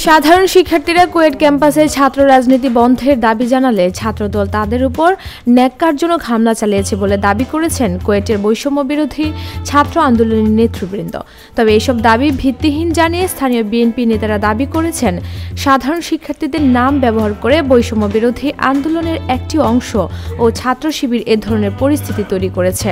সাধারণ শিক্ষার্থীরা কুয়েট ক্যাম্পাসে ছাত্র রাজনীতি বন্ধের দাবি জানালে ছাত্রদল তাদের উপর ন্যাক্কারজনক হামলা চালিয়েছে বলে দাবি করেছেন কুয়েটের বৈষম্য বিরোধী ছাত্র আন্দোলনের নেতৃবৃন্দ। তবে এসব দাবি ভিত্তিহীন জানিয়ে স্থানীয় বিএনপি নেতারা দাবি করেছেন, সাধারণ শিক্ষার্থীদের নাম ব্যবহার করে বৈষম্য বিরোধী আন্দোলনের একটি অংশ ও ছাত্র শিবির এ ধরনের পরিস্থিতি তৈরি করেছে।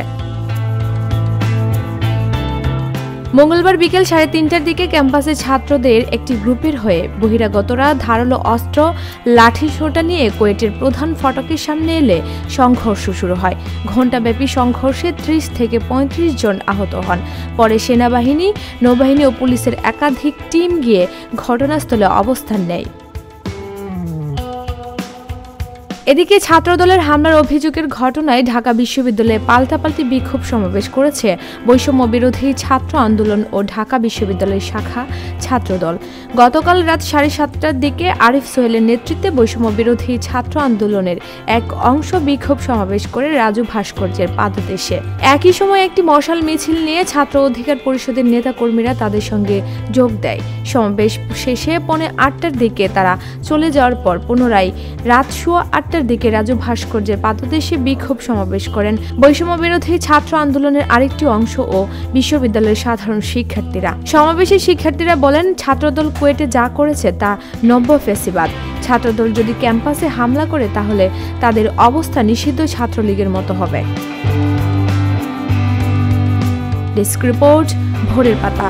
মঙ্গলবার বিকেল 3:30টার দিকে ক্যাম্পাসে ছাত্রদের একটি গ্রুপের হয়ে বহিরাগতরা ধারালো অস্ত্র, লাঠিসোঁটা নিয়ে কুয়েটের প্রধান ফটকের সামনে এলে সংঘর্ষ শুরু হয়। ঘণ্টাব্যাপী সংঘর্ষে 30 থেকে 35 জন আহত হন। পরে সেনাবাহিনী, নৌবাহিনী ও পুলিশের একাধিক টিম গিয়ে ঘটনাস্থলে অবস্থান নেয়। এদিকে ছাত্রদলের হামলার অভিযোগের ঘটনায় ঢাকা বিশ্ববিদ্যালয়ে পাল্টাপাল্টি বিক্ষোভ সমাবেশ করেছে বৈষম্য বিরোধী ছাত্র আন্দোলন ও ঢাকা বিশ্ববিদ্যালয়ের শাখা ছাত্রদল। গতকাল রাত 7:30টার দিকে আরিফ সোহেলের নেতৃত্বে বৈষম্য বিরোধী ছাত্র আন্দোলনের এক অংশ বিক্ষোভ সমাবেশ করে রাজু ভাস্কর্যের পাদদেশে। একই সময় একটি মশাল মিছিল নিয়ে ছাত্র অধিকার পরিষদের নেতাকর্মীরা তাদের সঙ্গে যোগ দেয়। সমাবেশ শেষে 7:45টার দিকে তারা চলে যাওয়ার পর পুনরায় রাত 8:15টার দিকে রাজু ভাস্কর্যের পাদদেশে বিক্ষোভ সমাবেশ করেন বৈষম্য বিরোধী ছাত্র আন্দোলনের আরেকটি অংশ ও বিশ্ববিদ্যালয়ের সাধারণ শিক্ষার্থীরা। সমাবেশে শিক্ষার্থীরা বলেন, ছাত্রদল কুয়েটে যা করেছে তা নব্য ফ্যাসিবাদ। ছাত্রদল যদি ক্যাম্পাসে হামলা করে তাহলে তাদের অবস্থা নিষিদ্ধ ছাত্রলীগের মতো হবে। ডেস্ক রিপোর্ট, ভোরের পাতা।